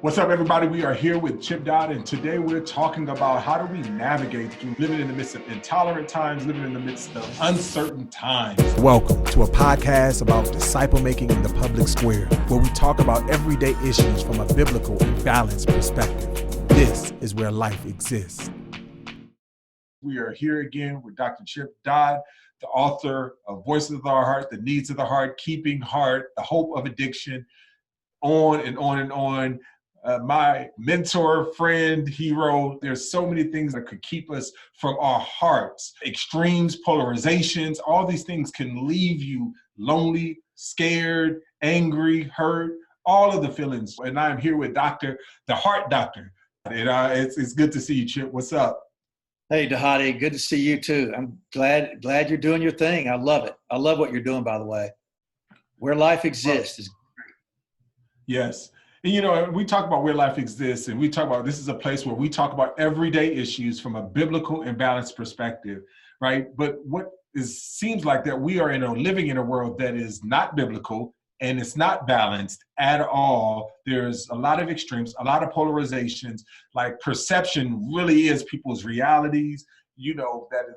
What's up, everybody? We are here with Chip Dodd, and today we're talking about how do we navigate through living in the midst of intolerant times, living in the midst of uncertain times. Welcome to a podcast about disciple making in the public square, where we talk about everyday issues from a biblical and balanced perspective. This is where life exists. We are here again with Dr. Chip Dodd, the author of Voices of Our Heart, The Needs of the Heart, Keeping Heart, The Hope of Addiction, on and on and on. My mentor, friend, hero. There's so many things that could keep us from our hearts. Extremes, polarizations, all these things can leave you lonely, scared, angry, hurt, all of the feelings. And I'm here with the Heart Doctor. And it's good to see you, Chip. What's up? Hey, Dhati, good to see you too. I'm glad you're doing your thing. I love it. I love what you're doing, by the way. Where life exists is great. Yes. And, you know, we talk about where life exists, and we talk about this is a place where we talk about everyday issues from a biblical and balanced perspective, right? But seems like that we are living in a world that is not biblical and it's not balanced at all. There's a lot of extremes, a lot of polarizations. Like perception really is people's realities,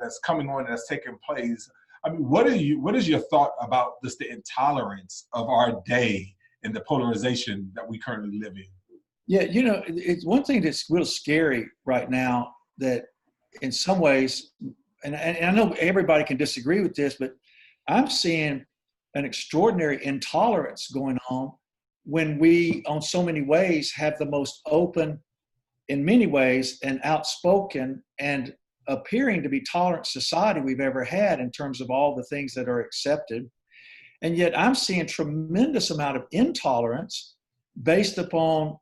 that's coming on, that's taking place. I mean, what is your thought about the intolerance of our day and the polarization that we currently live in? Yeah, it's one thing that's real scary right now that in some ways, and I know everybody can disagree with this, but I'm seeing an extraordinary intolerance going on when we, on so many ways, have the most open, in many ways, and outspoken and appearing to be tolerant society we've ever had in terms of all the things that are accepted. And yet I'm seeing tremendous amount of intolerance based upon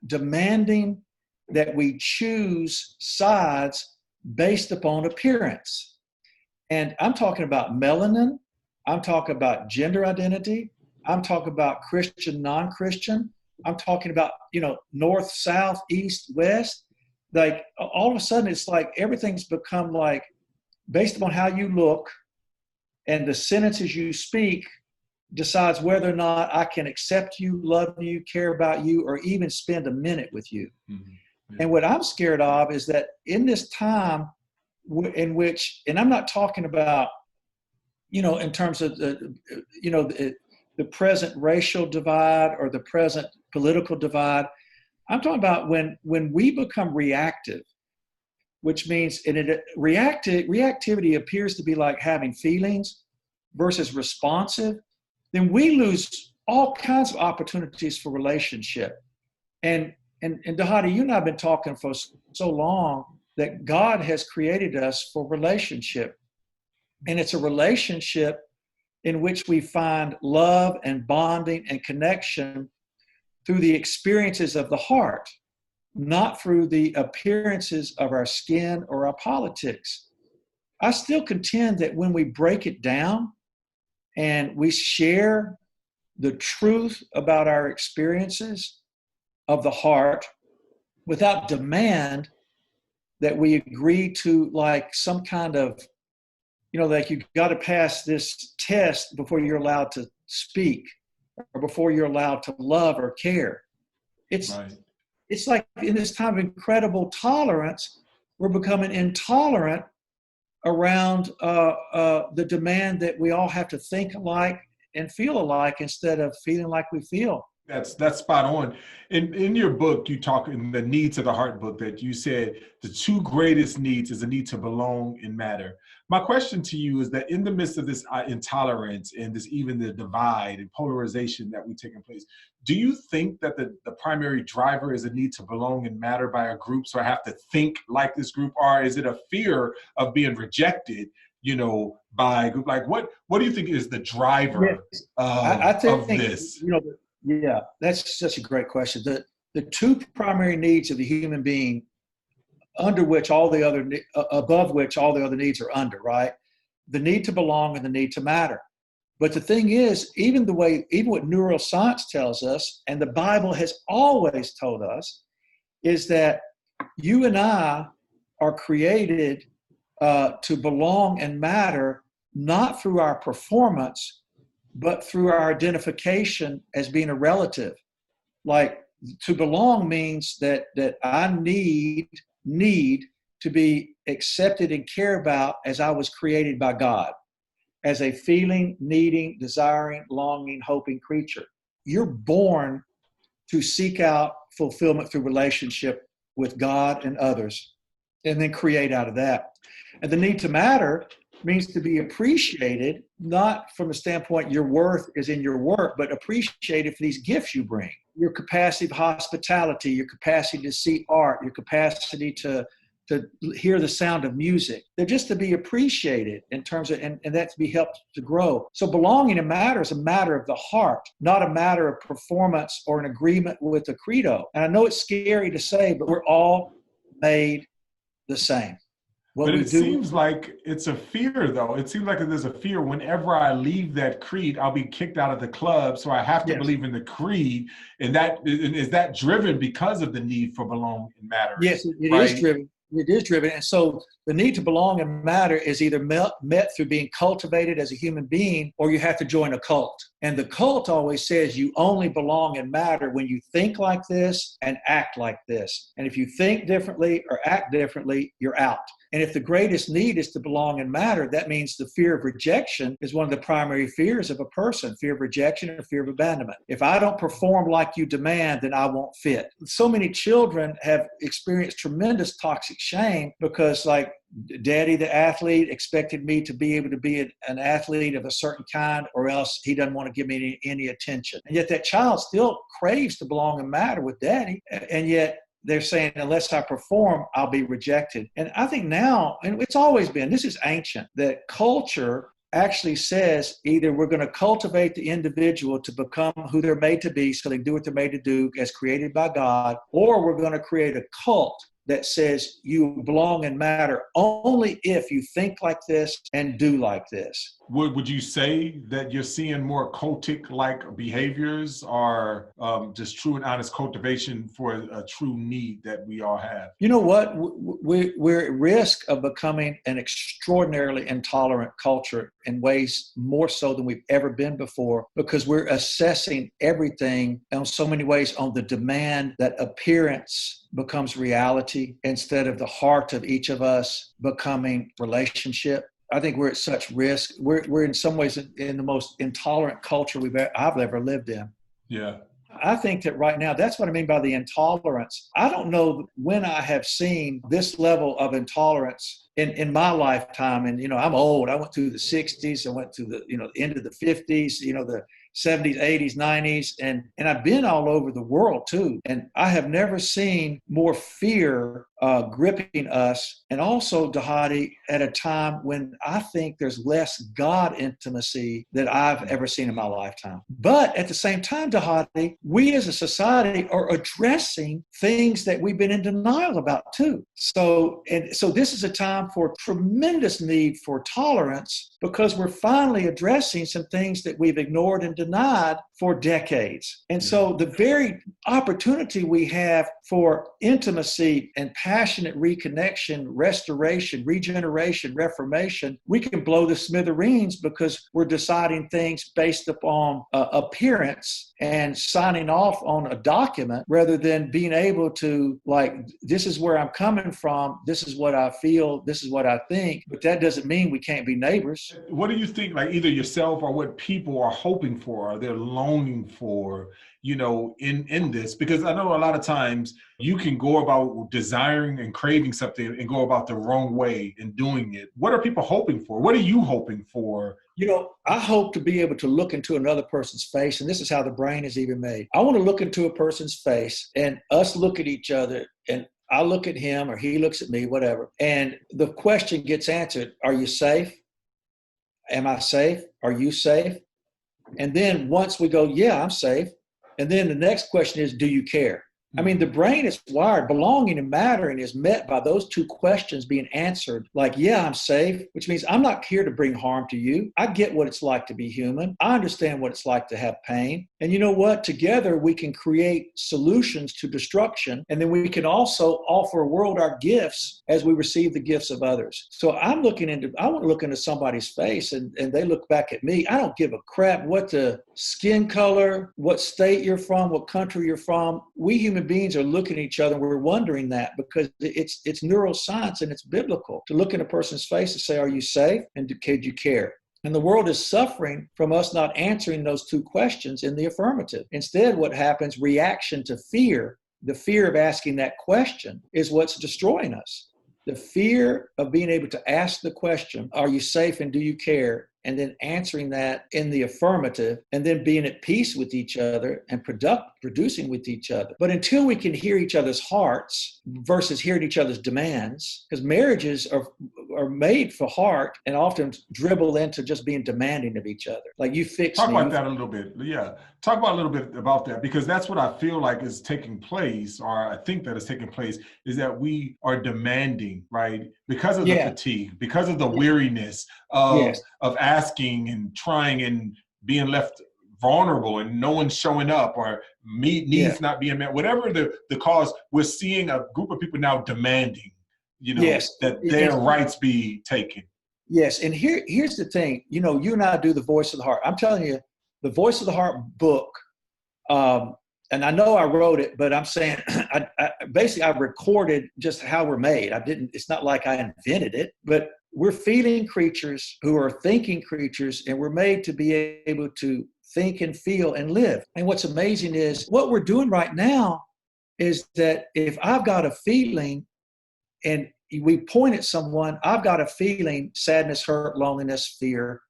demanding that we choose sides based upon appearance. And I'm talking about melanin. I'm talking about gender identity. I'm talking about Christian, non-Christian. I'm talking about, north, south, east, west. Like all of a sudden it's like everything's become like based upon how you look, and the sentences you speak decides whether or not I can accept you, love you, care about you, or even spend a minute with you. Mm-hmm. Yeah. And what I'm scared of is that in this time in which, and I'm not talking about, in terms of the present racial divide or the present political divide, I'm talking about when we become reactive, which means reactivity appears to be like having feelings versus responsive, then we lose all kinds of opportunities for relationship. And Dhati, you and I have been talking for so long that God has created us for relationship. And it's a relationship in which we find love and bonding and connection through the experiences of the heart, not through the appearances of our skin or our politics. I still contend that when we break it down and we share the truth about our experiences of the heart without demand that we agree to like some kind of, like you got to pass this test before you're allowed to speak or before you're allowed to love or care. It's like in this time of incredible tolerance, we're becoming intolerant around the demand that we all have to think alike and feel alike instead of feeling like we feel. That's spot on. In your book, you talk in the Needs of the Heart book that you said the two greatest needs is the need to belong and matter. My question to you is that in the midst of this intolerance and even the divide and polarization that we've taken place, do you think that the primary driver is a need to belong and matter by a group? So I have to think like this group, or is it a fear of being rejected, by a group? Like what do you think is the driver of this? Yeah, that's such a great question. The two primary needs of the human being, above which all the other needs are under, right? The need to belong and the need to matter. But the thing is, even what neuroscience tells us, and the Bible has always told us, is that you and I are created to belong and matter, not through our performance, but through our identification as being a relative. Like to belong means that I need to be accepted and cared about as I was created by God, as a feeling, needing, desiring, longing, hoping creature. You're born to seek out fulfillment through relationship with God and others, and then create out of that. And the need to matter means to be appreciated, not from the standpoint your worth is in your work, but appreciated for these gifts you bring. Your capacity of hospitality, your capacity to see art, your capacity to hear the sound of music. They're just to be appreciated in terms of, and that to be helped to grow. So belonging and matter is a matter of the heart, not a matter of performance or an agreement with the credo. And I know it's scary to say, but we're all made the same. But it seems like it's a fear, though. It seems like there's a fear. Whenever I leave that creed, I'll be kicked out of the club. So I have to believe in the creed. And is that driven because of the need for belonging and matter? Yes, it is driven. It is driven. And so the need to belong and matter is either met through being cultivated as a human being, or you have to join a cult. And the cult always says you only belong and matter when you think like this and act like this. And if you think differently or act differently, you're out. And if the greatest need is to belong and matter, that means the fear of rejection is one of the primary fears of a person, fear of rejection and fear of abandonment. If I don't perform like you demand, then I won't fit. So many children have experienced tremendous toxic shame because, like, Daddy, the athlete, expected me to be able to be an athlete of a certain kind, or else he doesn't want to give me any attention. And yet that child still craves to belong and matter with Daddy. And yet they're saying, unless I perform, I'll be rejected. And I think now, and it's always been, this is ancient, that culture actually says either we're going to cultivate the individual to become who they're made to be so they do what they're made to do as created by God, or we're going to create a cult that says you belong and matter only if you think like this and do like this. Would you say that you're seeing more cultic-like behaviors, or just true and honest cultivation for a true need that we all have? You know what? We're at risk of becoming an extraordinarily intolerant culture in ways more so than we've ever been before, because we're assessing everything in so many ways on the demand that appearance becomes reality instead of the heart of each of us becoming relationship. I think we're at such risk. We're in some ways in the most intolerant culture I've ever lived in. Yeah. I think that right now, that's what I mean by the intolerance. I don't know when I have seen this level of intolerance in my lifetime. And, I'm old. I went through the 60s. I went through the end of the 50s, the 70s, 80s, 90s, and I've been all over the world too. And I have never seen more fear gripping us. And also, Dhati, at a time when I think there's less God intimacy that I've ever seen in my lifetime. But at the same time, Dhati, we as a society are addressing things that we've been in denial about too. So this is a time for tremendous need for tolerance, because we're finally addressing some things that we've ignored and denied for decades. And so the very opportunity we have for intimacy and passionate reconnection, restoration, regeneration, reformation, we can blow the smithereens because we're deciding things based upon appearance and signing off on a document rather than being able to, like, this is where I'm coming from, this is what I feel, this is what I think, but that doesn't mean we can't be neighbors. What do you think, like, either yourself or what people are hoping for, or they're longing for, in this? Because I know a lot of times you can go about desiring and craving something and go about the wrong way in doing it. What are people hoping for? What are you hoping for? I hope to be able to look into another person's face, and this is how the brain is even made. I want to look into a person's face and us look at each other, and I look at him or he looks at me, whatever. And the question gets answered: are you safe? Am I safe? Are you safe? And then once we go, yeah, I'm safe. And then the next question is, do you care? I mean, the brain is wired. Belonging and mattering is met by those two questions being answered. Like, yeah, I'm safe, which means I'm not here to bring harm to you. I get what it's like to be human. I understand what it's like to have pain. And you know what? Together, we can create solutions to destruction. And then we can also offer a world our gifts as we receive the gifts of others. So I want to look into somebody's face and they look back at me. I don't give a crap what the skin color, what state you're from, what country you're from. We human beings are looking at each other and we're wondering that because it's neuroscience and it's biblical to look in a person's face and say, are you safe? And could you care? And the world is suffering from us not answering those two questions in the affirmative. Instead, what happens, reaction to fear, the fear of asking that question is what's destroying us. The fear of being able to ask the question, are you safe and do you care? And then answering that in the affirmative and then being at peace with each other and producing with each other. But until we can hear each other's hearts versus hearing each other's demands, because marriages are made for heart and often dribble into just being demanding of each other. Like you fix Talk me. about that a little bit. Yeah. Talk about a little bit about that, because that's what I feel like is taking place, or I think that is taking place, is that we are demanding, right? Because of the fatigue, because of the weariness of asking and trying and being left vulnerable and no one showing up or needs not being met, whatever the cause, we're seeing a group of people now demanding, that their rights be taken. Yes. And here's the thing, you and I do the Voice of the Heart. I'm telling you, the Voice of the Heart book, and I know I wrote it, but I'm saying I recorded just how we're made. It's not like I invented it, but we're feeling creatures who are thinking creatures, and we're made to be able to think and feel and live. And what's amazing is what we're doing right now is that if I've got a feeling and we point at someone, I've got a feeling, sadness, hurt, loneliness, fear,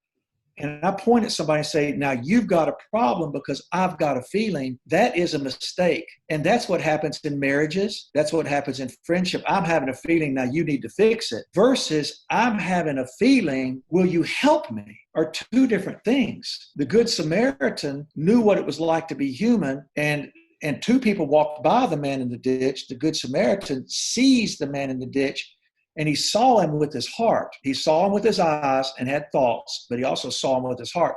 and I point at somebody and say, now you've got a problem because I've got a feeling, that is a mistake. And that's what happens in marriages. That's what happens in friendship. I'm having a feeling, now you need to fix it. Versus I'm having a feeling, will you help me? Are two different things. The Good Samaritan knew what it was like to be human, and two people walked by the man in the ditch. The Good Samaritan sees the man in the ditch, and he saw him with his heart. He saw him with his eyes and had thoughts, but he also saw him with his heart.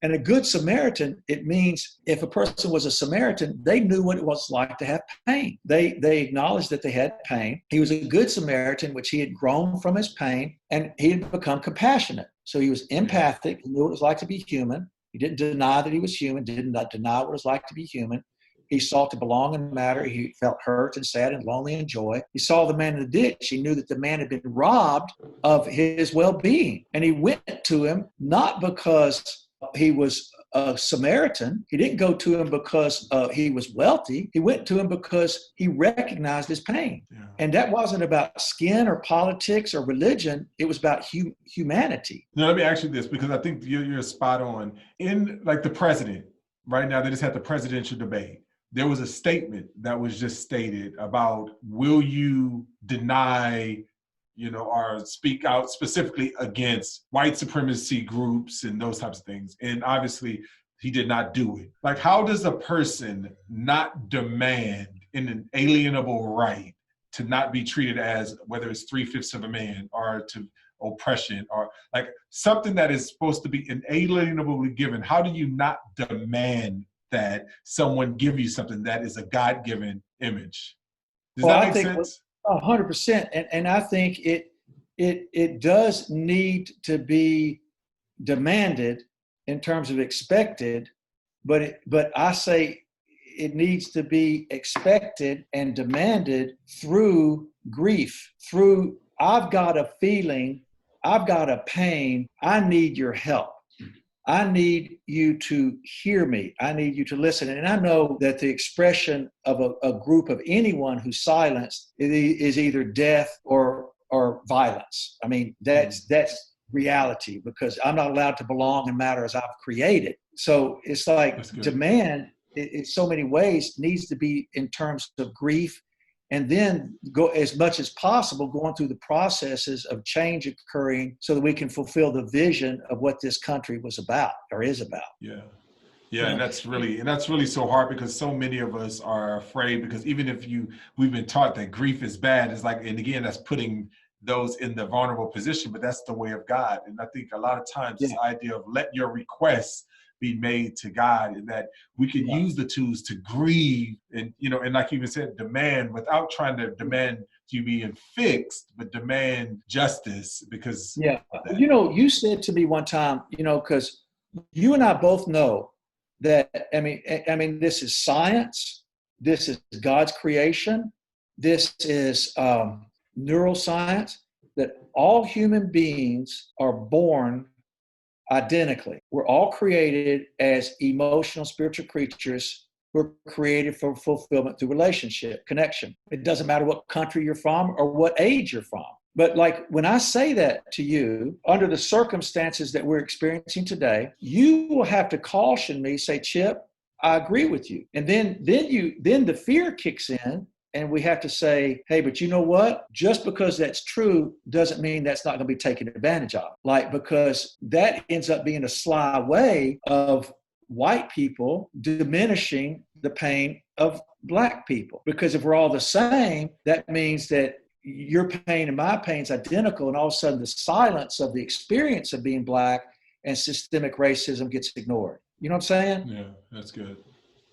And a Good Samaritan, it means if a person was a Samaritan, they knew what it was like to have pain. They acknowledged that they had pain. He was a Good Samaritan, which he had grown from his pain, and he had become compassionate. So he was empathic. He knew what it was like to be human. He didn't deny that he was human, didn't deny what it was like to be human. He sought to belong and matter. He felt hurt and sad and lonely and joy. He saw the man in the ditch. He knew that the man had been robbed of his well-being. And he went to him not because he was a Samaritan. He didn't go to him because he was wealthy. He went to him because he recognized his pain. Yeah. And that wasn't about skin or politics or religion. It was about humanity. Now, let me ask you this, because I think you're spot on. In like the president, right now, they just had the presidential debate. There was a statement that was just stated about, will you deny, or speak out specifically against white supremacy groups and those types of things? And obviously he did not do it. Like, how does a person not demand an alienable right to not be treated as, whether it's 3/5 of a man or to oppression or like something that is supposed to be inalienably given? How do you not demand that someone give you something that is a God-given image? Does that make sense? 100%. And I think it does need to be demanded in terms of expected, but I say it needs to be expected and demanded through grief, through I've got a feeling, I've got a pain, I need your help. I need you to hear me. I need you to listen. And I know that the expression of a group of anyone who's silenced is either death or violence. I mean, that's reality, because I'm not allowed to belong and matter as I've created. So it's like demand in so many ways needs to be in terms of grief, and then go as much as possible going through the processes of change occurring so that we can fulfill the vision of what this country was about or is about. Yeah. Yeah, and that's really so hard because so many of us are afraid because even if we've been taught that grief is bad, it's like, and again, that's putting those in the vulnerable position, but that's the way of God. And I think a lot of times this idea of let your requests be made to God, and that we can use the tools to grieve and, and like you even said, demand without trying to demand you being fixed, but demand justice because. You said to me one time, because you and I both know that, I mean, this is science, this is God's creation, this is neuroscience, that all human beings are born identically. We're all created as emotional, spiritual creatures. We're created for fulfillment through relationship, connection. It doesn't matter what country you're from or what age you're from. But like when I say that to you, under the circumstances that we're experiencing today, you will have to caution me, say, Chip, I agree with you. And then the fear kicks in. And we have to say, hey, but you know what? Just because that's true doesn't mean that's not going to be taken advantage of. Because that ends up being a sly way of white people diminishing the pain of Black people. Because if we're all the same, that means that your pain and my pain is identical. And all of a sudden the silence of the experience of being Black and systemic racism gets ignored. You know what I'm saying? Yeah, that's good.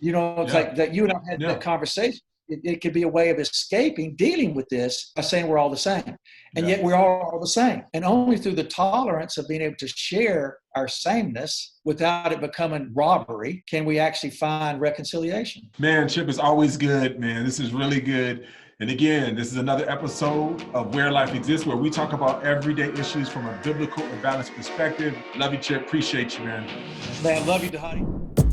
It's like that you and I had that conversation. It could be a way of escaping dealing with this by saying we're all the same. And yet we're all the same. And only through the tolerance of being able to share our sameness without it becoming robbery can we actually find reconciliation. Man, Chip, is always good, man. This is really good. And again, this is another episode of Where Life Exists, where we talk about everyday issues from a biblical and balanced perspective. Love you, Chip. Appreciate you, man. Man, love you, Dhati.